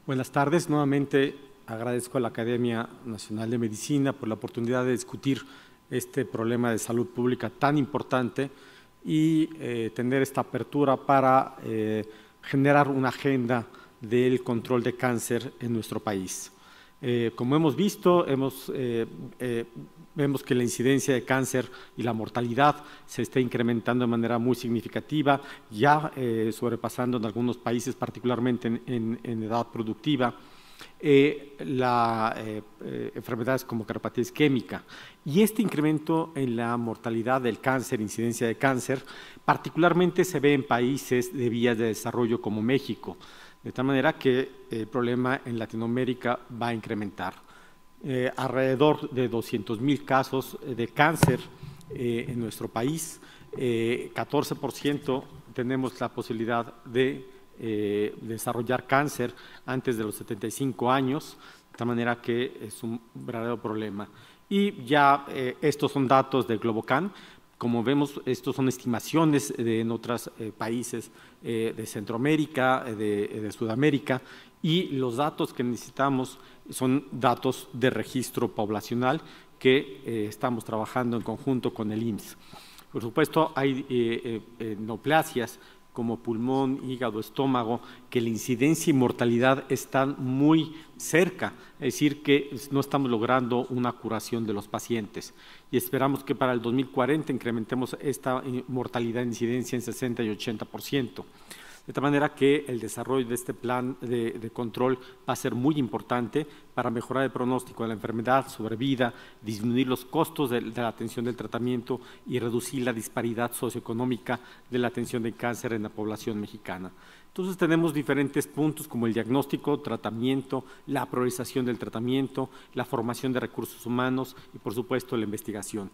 Buenas tardes. Nuevamente agradezco a la Academia Nacional de Medicina por la oportunidad de discutir este problema de salud pública tan importante y tener esta apertura para generar una agenda del control de cáncer en nuestro país. Como hemos visto, vemos que la incidencia de cáncer y la mortalidad se está incrementando de manera muy significativa, ya sobrepasando en algunos países, particularmente en edad productiva, enfermedades como cardiopatía isquémica. Y este incremento en la mortalidad del cáncer, incidencia de cáncer, particularmente se ve en países de vías de desarrollo como México, de tal manera que el problema en Latinoamérica va a incrementar. Alrededor de 200,000 casos de cáncer en nuestro país, 14% tenemos la posibilidad de desarrollar cáncer antes de los 75 años, de tal manera que es un verdadero problema. Y ya estos son datos de Globocan. Como vemos, estos son estimaciones en otros países de Centroamérica, de Sudamérica, y los datos que necesitamos son datos de registro poblacional que estamos trabajando en conjunto con el IMSS. Por supuesto, hay neoplasias como pulmón, hígado, estómago, que la incidencia y mortalidad están muy cerca, es decir, que no estamos logrando una curación de los pacientes. Y esperamos que para el 2040 incrementemos esta mortalidad e incidencia en 60 y 80%. De tal manera que el desarrollo de este plan de control va a ser muy importante para mejorar el pronóstico de la enfermedad, sobrevida, disminuir los costos de la atención del tratamiento y reducir la disparidad socioeconómica de la atención del cáncer en la población mexicana. Entonces tenemos diferentes puntos como el diagnóstico, tratamiento, la priorización del tratamiento, la formación de recursos humanos y por supuesto la investigación.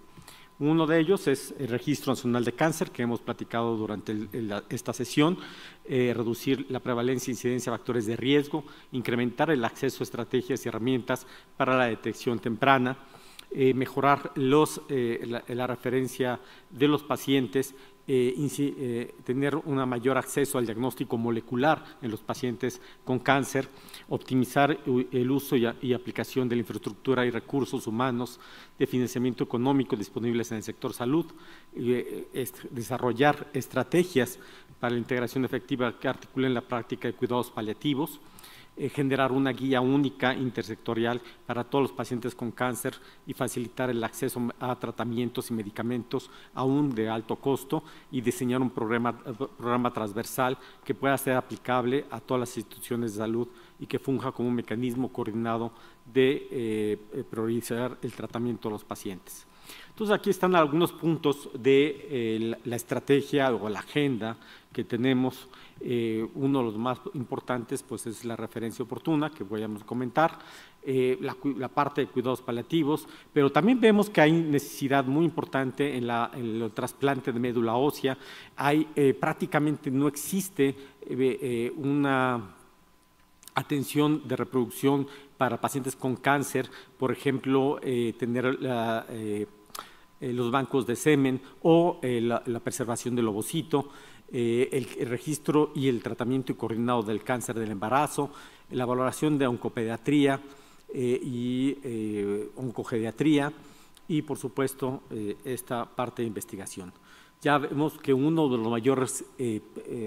Uno de ellos es el Registro Nacional de Cáncer, que hemos platicado durante esta sesión, reducir la prevalencia e incidencia de factores de riesgo, incrementar el acceso a estrategias y herramientas para la detección temprana, mejorar la referencia de los pacientes, tener un mayor acceso al diagnóstico molecular en los pacientes con cáncer, optimizar el uso y aplicación de la infraestructura y recursos humanos de financiamiento económico disponibles en el sector salud, desarrollar estrategias para la integración efectiva que articulen la práctica de cuidados paliativos, generar una guía única intersectorial para todos los pacientes con cáncer y facilitar el acceso a tratamientos y medicamentos aún de alto costo y diseñar un programa transversal que pueda ser aplicable a todas las instituciones de salud y que funja como un mecanismo coordinado de priorizar el tratamiento de los pacientes. Entonces, aquí están algunos puntos de la estrategia o la agenda que tenemos. Uno de los más importantes pues, es la referencia oportuna, que voy a comentar, la parte de cuidados paliativos, pero también vemos que hay necesidad muy importante en el trasplante de médula ósea. Prácticamente no existe una atención de reproducción para pacientes con cáncer, por ejemplo, tener los bancos de semen o la preservación del ovocito, el registro y el tratamiento coordinado del cáncer del embarazo, la valoración de oncopediatría y oncogeriatría y, por supuesto, esta parte de investigación. Ya vemos que uno de los mayores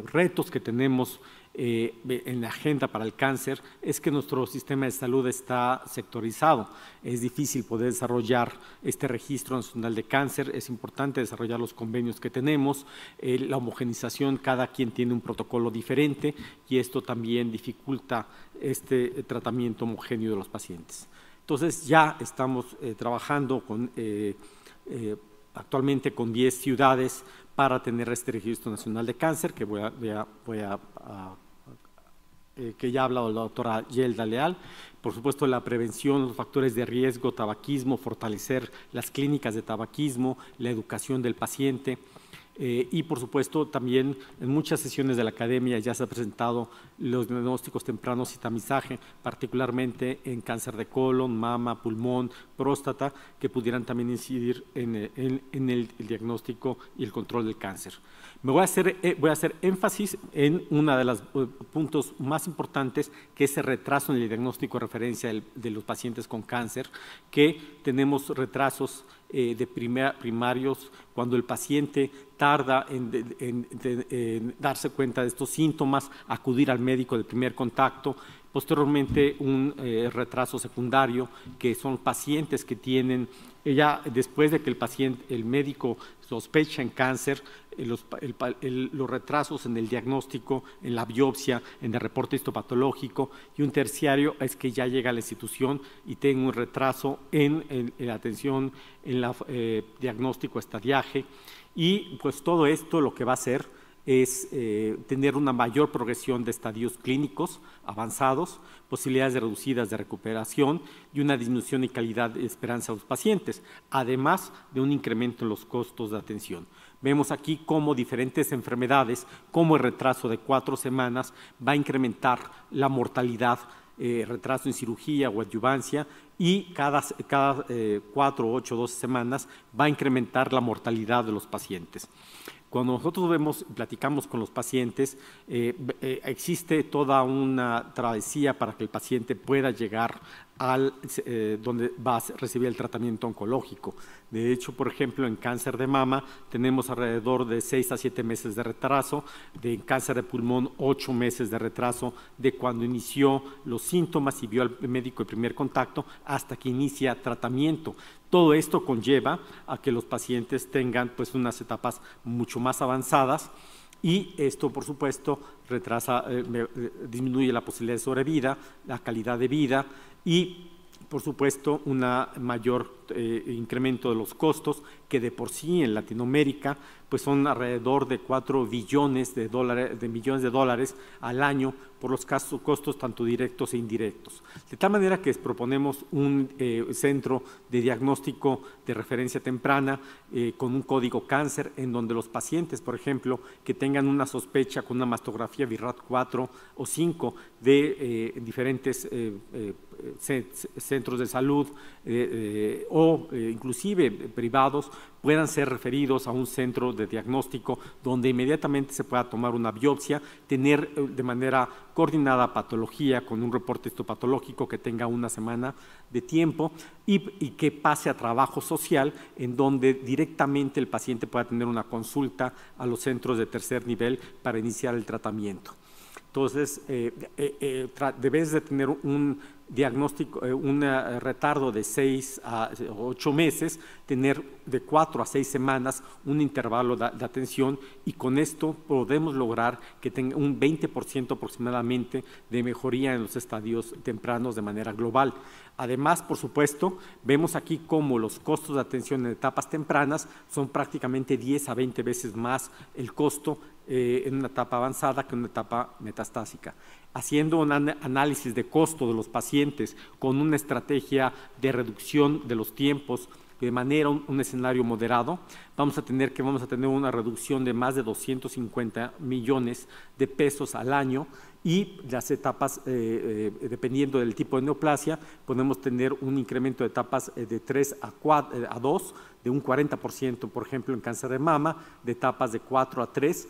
retos que tenemos en la agenda para el cáncer es que nuestro sistema de salud está sectorizado. Es difícil poder desarrollar este registro nacional de cáncer, es importante desarrollar los convenios que tenemos, la homogenización, cada quien tiene un protocolo diferente y esto también dificulta este tratamiento homogéneo de los pacientes. Entonces ya estamos trabajando actualmente con 10 ciudades para tener este registro nacional de cáncer, que que ya ha hablado la doctora Yelda Leal. Por supuesto, la prevención, los factores de riesgo, tabaquismo, fortalecer las clínicas de tabaquismo, la educación del paciente, Y por supuesto también en muchas sesiones de la academia ya se han presentado los diagnósticos tempranos y tamizaje, particularmente en cáncer de colon, mama, pulmón, próstata, que pudieran también incidir en el diagnóstico y el control del cáncer. Voy a hacer énfasis en uno de los puntos más importantes, que es el retraso en el diagnóstico de referencia de los pacientes con cáncer, que tenemos retrasos primarios cuando el paciente tarda en darse cuenta de estos síntomas, acudir al médico de primer contacto. Posteriormente, un retraso secundario, que son pacientes que tienen, ya después de que el médico sospecha en cáncer, los retrasos en el diagnóstico, en la biopsia, en el reporte histopatológico, y un terciario es que ya llega a la institución y tiene un retraso en la atención, en el diagnóstico, estadiaje, y pues todo esto lo que va a hacer es tener una mayor progresión de estadios clínicos avanzados, posibilidades reducidas de recuperación y una disminución y calidad de esperanza de los pacientes, además de un incremento en los costos de atención. Vemos aquí cómo diferentes enfermedades, como el retraso de 4 semanas, va a incrementar la mortalidad, retraso en cirugía o adyuvancia, y cada 4, 8, 12 semanas va a incrementar la mortalidad de los pacientes. Cuando nosotros platicamos con los pacientes, existe toda una travesía para que el paciente pueda llegar donde va a recibir el tratamiento oncológico. De hecho, por ejemplo, en cáncer de mama tenemos alrededor de 6 a 7 meses de retraso, en cáncer de pulmón 8 meses de retraso de cuando inició los síntomas y vio al médico de primer contacto hasta que inicia tratamiento. Todo esto conlleva a que los pacientes tengan pues unas etapas mucho más avanzadas, y esto, por supuesto, disminuye la posibilidad de sobrevida, la calidad de vida y, por supuesto, un mayor incremento de los costos, que de por sí en Latinoamérica pues son alrededor de 4 billones de millones de dólares al año por los costos tanto directos e indirectos. De tal manera que proponemos un centro de diagnóstico de referencia temprana con un código cáncer, en donde los pacientes, por ejemplo, que tengan una sospecha con una mastografía BI-RAD 4 o 5 de diferentes centros de salud o inclusive privados, puedan ser referidos a un centro de diagnóstico donde inmediatamente se pueda tomar una biopsia, tener de manera coordinada patología con un reporte histopatológico que tenga 1 semana de tiempo, y que pase a trabajo social, en donde directamente el paciente pueda tener una consulta a los centros de tercer nivel para iniciar el tratamiento. Entonces, debes de tener un diagnóstico, un retardo de 6 a 8 meses, tener de 4 a 6 semanas un intervalo de atención, y con esto podemos lograr que tenga un 20% aproximadamente de mejoría en los estadios tempranos de manera global. Además, por supuesto, vemos aquí cómo los costos de atención en etapas tempranas son prácticamente 10 a 20 veces más el costo en una etapa avanzada que en una etapa metastásica. Haciendo un análisis de costo de los pacientes con una estrategia de reducción de los tiempos de manera un escenario moderado, vamos a tener una reducción de más de 250 millones de pesos al año, y las etapas, dependiendo del tipo de neoplasia, podemos tener un incremento de etapas de 3 a 2, de un 40%, por ejemplo, en cáncer de mama, de etapas de 4 a 3,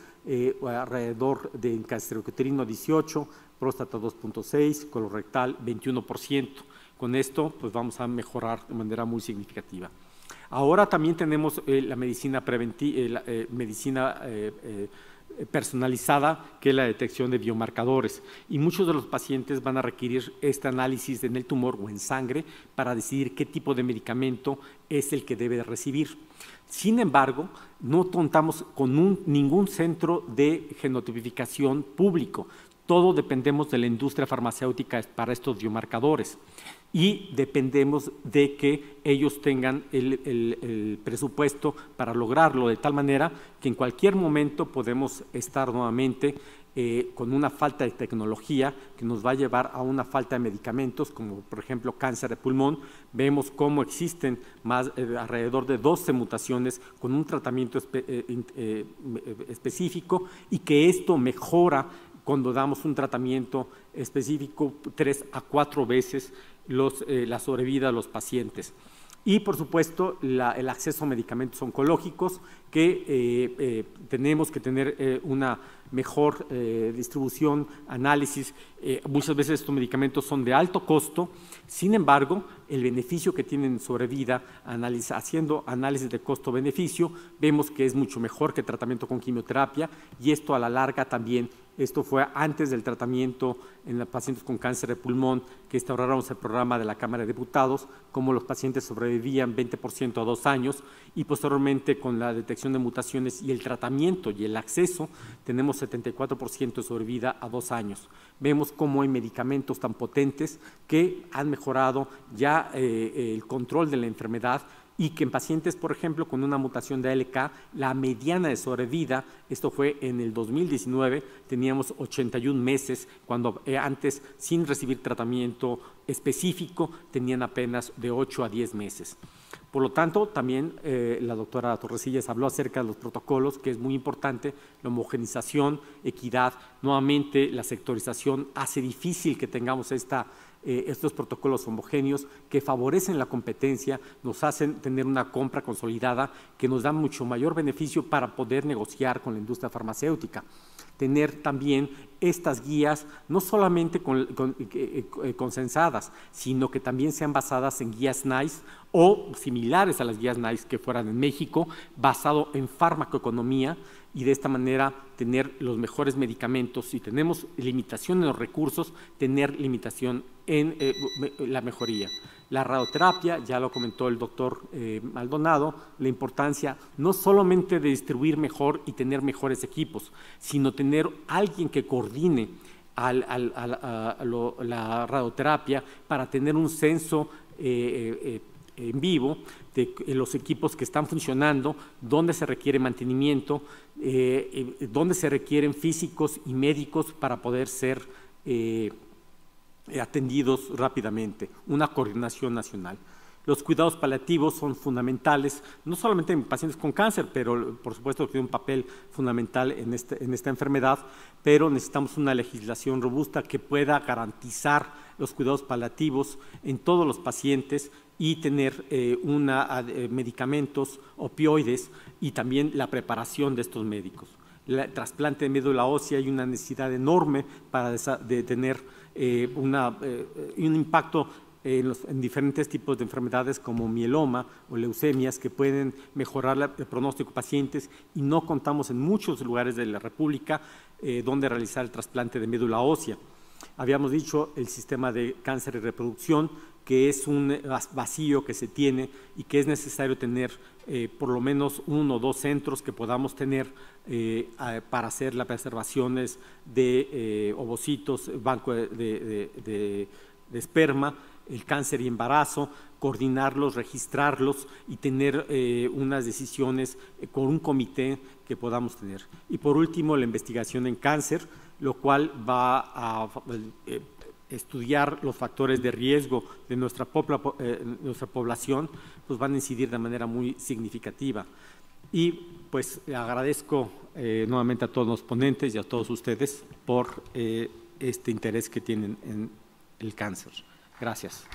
alrededor de cáncer uterino 18, próstata 2.6, colorectal 21%. Con esto, pues vamos a mejorar de manera muy significativa. Ahora también tenemos la medicina preventiva, personalizada, que es la detección de biomarcadores, y muchos de los pacientes van a requerir este análisis en el tumor o en sangre para decidir qué tipo de medicamento es el que debe recibir. Sin embargo, no contamos con ningún centro de genotipificación público. Todo dependemos de la industria farmacéutica para estos biomarcadores, y dependemos de que ellos tengan el presupuesto para lograrlo, de tal manera que en cualquier momento podemos estar nuevamente con una falta de tecnología que nos va a llevar a una falta de medicamentos, como por ejemplo cáncer de pulmón. Vemos cómo existen alrededor de 12 mutaciones con un tratamiento específico, y que esto mejora cuando damos un tratamiento específico 3 a 4 veces la sobrevida de los pacientes. Y, por supuesto, el acceso a medicamentos oncológicos, que tenemos que tener una mejor distribución, análisis. Muchas veces estos medicamentos son de alto costo, sin embargo, el beneficio que tienen sobre vida, haciendo análisis de costo-beneficio, vemos que es mucho mejor que tratamiento con quimioterapia, y esto a la larga también. Esto fue antes del tratamiento en los pacientes con cáncer de pulmón, que instauramos el programa de la Cámara de Diputados, como los pacientes sobrevivían 20% a 2 años, y posteriormente con la detección de mutaciones y el tratamiento y el acceso, tenemos 74% de sobrevida a 2 años. Vemos cómo hay medicamentos tan potentes que han mejorado ya el control de la enfermedad, y que en pacientes, por ejemplo, con una mutación de ALK, la mediana de sobrevida, esto fue en el 2019, teníamos 81 meses, cuando antes, sin recibir tratamiento específico, tenían apenas de 8 a 10 meses. Por lo tanto, también la doctora Torrecillas habló acerca de los protocolos, que es muy importante, la homogenización, equidad. Nuevamente, la sectorización hace difícil que tengamos estos protocolos homogéneos que favorecen la competencia, nos hacen tener una compra consolidada que nos da mucho mayor beneficio para poder negociar con la industria farmacéutica. Tener también estas guías no solamente consensadas, sino que también sean basadas en guías NICE o similares a las guías NICE que fueran en México, basado en farmacoeconomía, y de esta manera tener los mejores medicamentos. Si tenemos limitación en los recursos, tener limitación en la mejoría. La radioterapia, ya lo comentó el doctor Maldonado, la importancia no solamente de distribuir mejor y tener mejores equipos, sino tener alguien que coordine la radioterapia para tener un censo en vivo de los equipos que están funcionando, dónde se requiere mantenimiento, dónde se requieren físicos y médicos para poder ser atendidos rápidamente, una coordinación nacional. Los cuidados paliativos son fundamentales, no solamente en pacientes con cáncer, pero por supuesto que tiene un papel fundamental en esta enfermedad, pero necesitamos una legislación robusta que pueda garantizar los cuidados paliativos en todos los pacientes, y tener medicamentos, opioides, y también la preparación de estos médicos. El trasplante de médula ósea, hay una necesidad enorme de tener un impacto en diferentes tipos de enfermedades como mieloma o leucemias, que pueden mejorar el pronóstico de pacientes, y no contamos en muchos lugares de la República donde realizar el trasplante de médula ósea. Habíamos dicho el sistema de cáncer y reproducción, que es un vacío que se tiene y que es necesario tener por lo menos 1 o 2 centros que podamos tener para hacer las preservaciones de ovocitos, banco de esperma, el cáncer y embarazo, coordinarlos, registrarlos y tener unas decisiones con un comité que podamos tener. Y por último, la investigación en cáncer, lo cual va a estudiar los factores de riesgo de nuestra población, pues van a incidir de manera muy significativa. Y pues agradezco nuevamente a todos los ponentes y a todos ustedes por este interés que tienen en el cáncer. Gracias.